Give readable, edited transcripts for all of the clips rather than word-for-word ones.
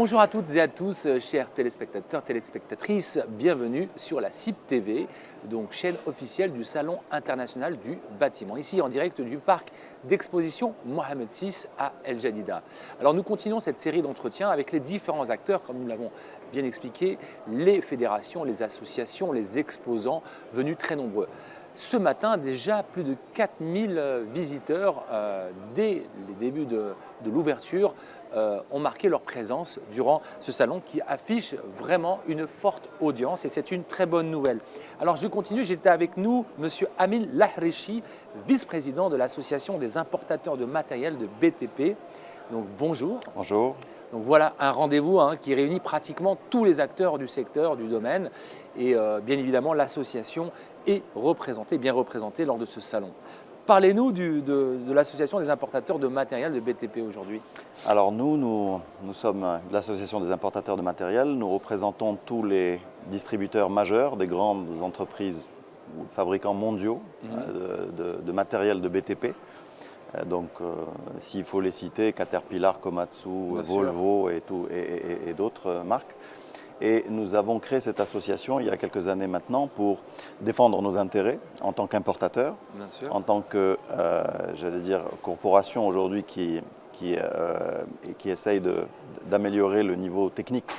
Bonjour à toutes et à tous, chers téléspectateurs, téléspectatrices, bienvenue sur la CIB TV, donc chaîne officielle du Salon international du bâtiment, ici en direct du parc d'exposition Mohamed VI à El Jadida. Alors nous continuons cette série d'entretiens avec les différents acteurs, comme nous l'avons bien expliqué, les fédérations, les associations, les exposants venus très nombreux. Ce matin, déjà plus de 4000 visiteurs, dès les débuts de l'ouverture, ont marqué leur présence durant ce salon qui affiche vraiment une forte audience et c'est une très bonne nouvelle. Alors je continue, j'étais avec nous M. Amin Lahrichi, vice-président de l'association des importateurs de matériel de BTP. Donc bonjour. Bonjour. Donc voilà un rendez-vous qui réunit pratiquement tous les acteurs du secteur, du domaine et bien évidemment l'association est bien représentée lors de ce salon. Parlez-nous de l'association des importateurs de matériel de BTP aujourd'hui. Alors nous sommes l'association des importateurs de matériel. Nous représentons tous les distributeurs majeurs des grandes entreprises ou fabricants mondiaux de matériel de BTP. Donc s'il faut les citer, Caterpillar, Komatsu, Volvo et d'autres marques. Et nous avons créé cette association il y a quelques années maintenant pour défendre nos intérêts en tant qu'importateurs, en tant que, corporation aujourd'hui qui essaye d'améliorer le niveau technique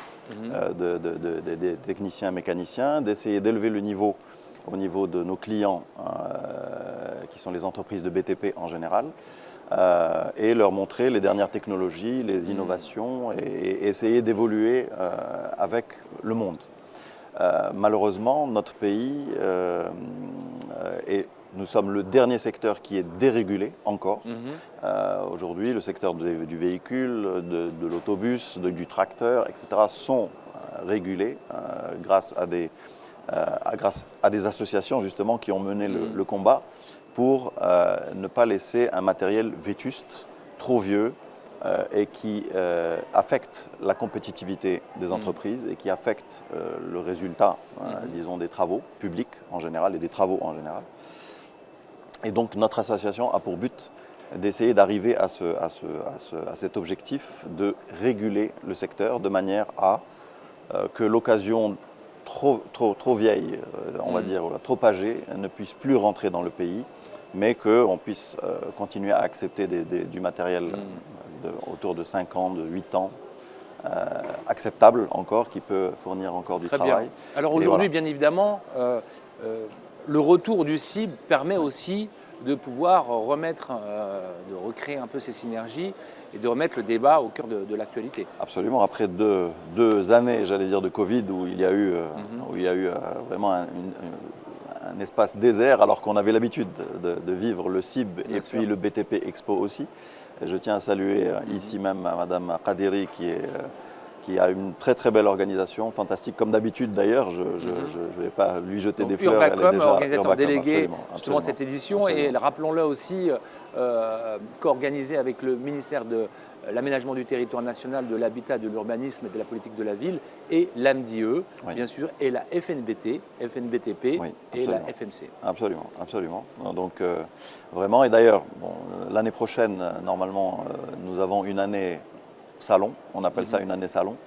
des techniciens et mécaniciens, d'essayer d'élever le niveau au niveau de nos clients qui sont les entreprises de BTP en général. Et leur montrer les dernières technologies, les innovations et essayer d'évoluer avec le monde. Malheureusement, notre pays, nous sommes le dernier secteur qui est dérégulé encore. Aujourd'hui, le secteur du véhicule, de l'autobus, du tracteur, etc. sont régulés grâce à des associations justement qui ont mené le combat pour ne pas laisser un matériel vétuste, trop vieux et qui affecte la compétitivité des entreprises et qui affecte le résultat, disons, des travaux publics en général et des travaux en général. Et donc notre association a pour but d'essayer d'arriver à cet objectif de réguler le secteur de manière à que l'occasion trop vieille, on va dire, trop âgée, ne puisse plus rentrer dans le pays, mais qu'on puisse continuer à accepter du matériel autour de 5 ans, de 8 ans, acceptable encore, qui peut fournir encore du travail. Bien. Alors aujourd'hui, bien évidemment, le retour du CIB permet aussi de pouvoir de recréer un peu ces synergies et de remettre le débat au cœur de l'actualité. Absolument. Après deux années, j'allais dire, de Covid, où il y a eu vraiment un espace désert, alors qu'on avait l'habitude de vivre le CIB et puis le BTP Expo aussi. Et je tiens à saluer ici même Madame Qadiri qui a une très très belle organisation, fantastique comme d'habitude d'ailleurs, je ne vais pas lui jeter des fleurs. Urbacom, organisateur délégué absolument, cette édition, et rappelons-le aussi, co-organisé avec le ministère de l'Aménagement du territoire national, de l'habitat, de l'urbanisme et de la politique de la ville, et l'AMDIE, bien sûr, et la FNBT, FNBTP et la FMC. Absolument, absolument. Donc vraiment, et d'ailleurs, l'année prochaine, normalement, nous avons une année salon, on appelle ça une année salon.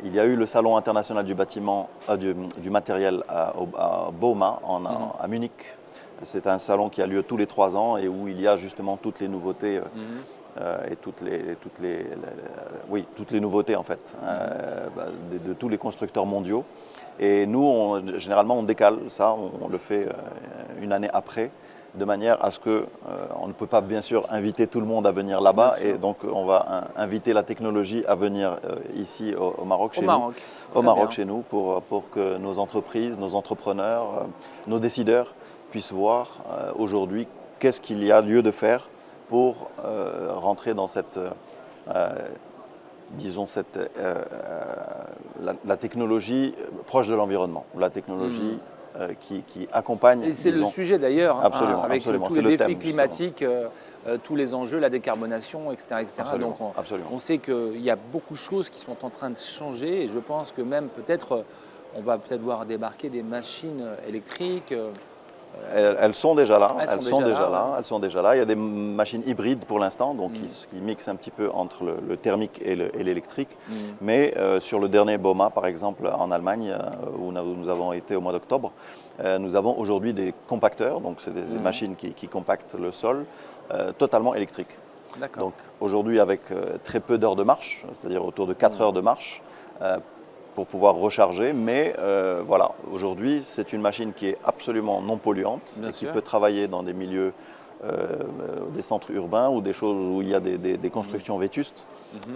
Il y a eu le salon international du bâtiment, du matériel à Bauma, à Munich. C'est un salon qui a lieu tous les 3 ans et où il y a justement toutes les nouveautés et toutes les nouveautés en fait de tous les constructeurs mondiaux. Et nous, généralement, on décale ça, on le fait une année après, de manière à ce qu'on ne peut pas bien sûr inviter tout le monde à venir là-bas, et donc on va inviter la technologie à venir ici au Maroc, chez nous, pour que nos entreprises, nos entrepreneurs, nos décideurs puissent voir aujourd'hui qu'est-ce qu'il y a lieu de faire pour rentrer dans la technologie proche de l'environnement, la technologie qui accompagne. Et c'est le sujet d'ailleurs, avec tous les défis climatiques, tous les enjeux, la décarbonation, etc. Donc on sait qu'il y a beaucoup de choses qui sont en train de changer, et je pense que même on va peut-être voir débarquer des machines électriques. Elles sont déjà là. Elles sont déjà là. Il y a des machines hybrides pour l'instant, donc qui mixent un petit peu entre le thermique et l'électrique. Mais sur le dernier BOMA, par exemple, en Allemagne, où nous avons été au mois d'octobre, nous avons aujourd'hui des compacteurs, donc c'est des machines qui compactent le sol, totalement électriques. Donc aujourd'hui, avec très peu d'heures de marche, c'est-à-dire autour de 4 heures de marche, pour pouvoir recharger, mais voilà, aujourd'hui c'est une machine qui est absolument non polluante et qui peut travailler dans des milieux, des centres urbains ou des choses où il y a des constructions vétustes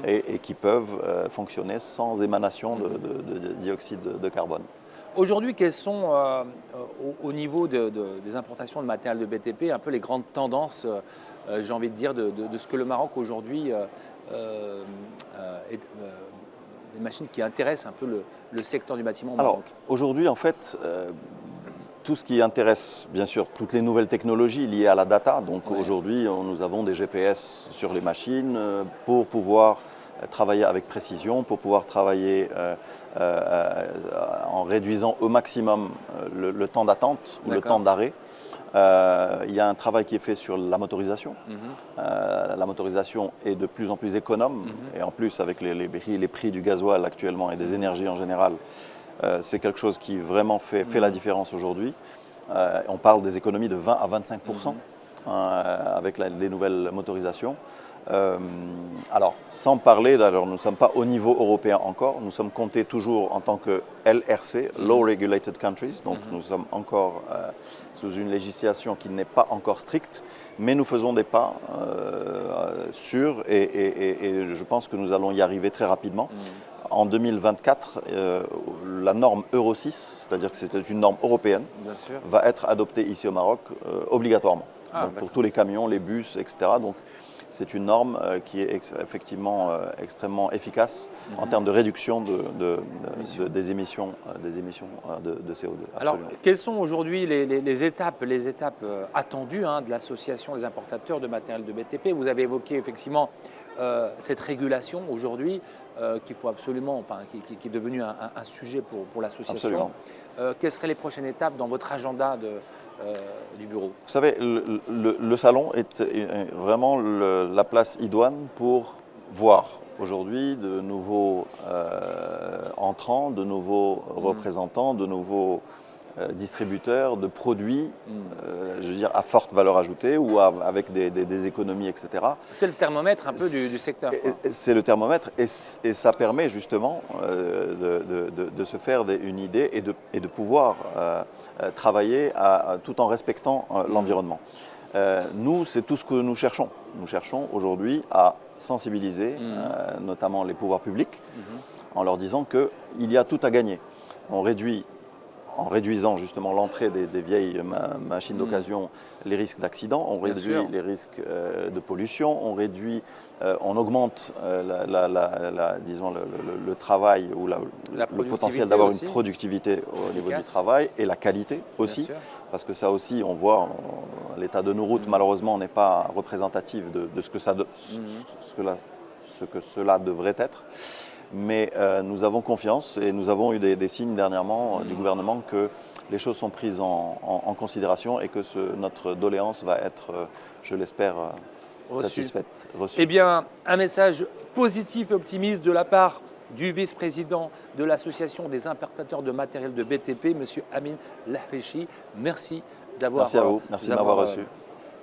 et qui peuvent fonctionner sans émanation de dioxyde de carbone. Aujourd'hui, quelles sont, au niveau des importations de matériel de BTP, un peu les grandes tendances, j'ai envie de dire, de ce que le Maroc aujourd'hui est des machines qui intéressent un peu le secteur du bâtiment au Maroc? Alors, aujourd'hui, en fait, tout ce qui intéresse, bien sûr, toutes les nouvelles technologies liées à la data. Donc aujourd'hui, nous avons des GPS sur les machines pour pouvoir travailler avec précision, pour pouvoir travailler en réduisant au maximum le temps d'attente ou le temps d'arrêt. Il y a un travail qui est fait sur la motorisation. La motorisation est de plus en plus économe et en plus avec les prix du gasoil actuellement et des énergies en général, c'est quelque chose qui vraiment fait la différence aujourd'hui. On parle des économies de 20 à 25% avec les nouvelles motorisations. Alors, sans parler, alors nous ne sommes pas au niveau européen encore, nous sommes comptés toujours en tant que LRC, Low Regulated Countries, donc nous sommes encore sous une législation qui n'est pas encore stricte, mais nous faisons des pas sûrs et je pense que nous allons y arriver très rapidement. En 2024, la norme Euro 6, c'est-à-dire que c'est une norme européenne, va être adoptée ici au Maroc obligatoirement. Donc, pour tous les camions, les bus, etc. Donc, c'est une norme qui est effectivement extrêmement efficace en termes de réduction des émissions de CO2. Alors, quelles sont aujourd'hui les étapes attendues de l'association des importateurs de matériel de BTP? Vous avez évoqué effectivement cette régulation aujourd'hui qu'il faut absolument, enfin, qui est devenue un sujet pour l'association. Quelles seraient les prochaines étapes dans votre agenda du bureau? Vous savez, le salon est vraiment la place idoine pour voir aujourd'hui de nouveaux entrants, de nouveaux représentants, de nouveaux distributeurs de produits, je veux dire, à forte valeur ajoutée ou avec des économies, etc. C'est le thermomètre un peu du secteur. C'est le thermomètre et ça permet justement de se faire une idée et de pouvoir travailler tout en respectant l'environnement. Nous, c'est tout ce que nous cherchons. Nous cherchons aujourd'hui à sensibiliser notamment les pouvoirs publics en leur disant qu'il y a tout à gagner. En réduisant justement l'entrée des vieilles machines d'occasion, les risques d'accident, on réduit les risques de pollution, on augmente disons le travail ou le potentiel d'avoir une productivité au niveau du travail et la qualité aussi, parce que ça aussi on voit, l'état de nos routes malheureusement n'est pas représentatif de ce que cela devrait être. Mais nous avons confiance et nous avons eu des signes dernièrement du gouvernement que les choses sont prises en considération et que notre doléance va être, je l'espère, satisfaite. Reçue. Eh bien, un message positif et optimiste de la part du vice-président de l'Association des importateurs de matériel de BTP, M. Amin Lahrichi. Merci d'avoir... Merci à vous, merci de m'avoir reçu.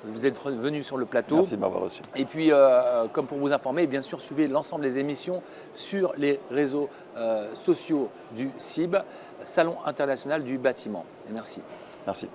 Vous êtes venu sur le plateau. Merci de m'avoir reçu. Et puis, comme pour vous informer, bien sûr, suivez l'ensemble des émissions sur les réseaux sociaux du CIB, Salon international du bâtiment. Et merci. Merci.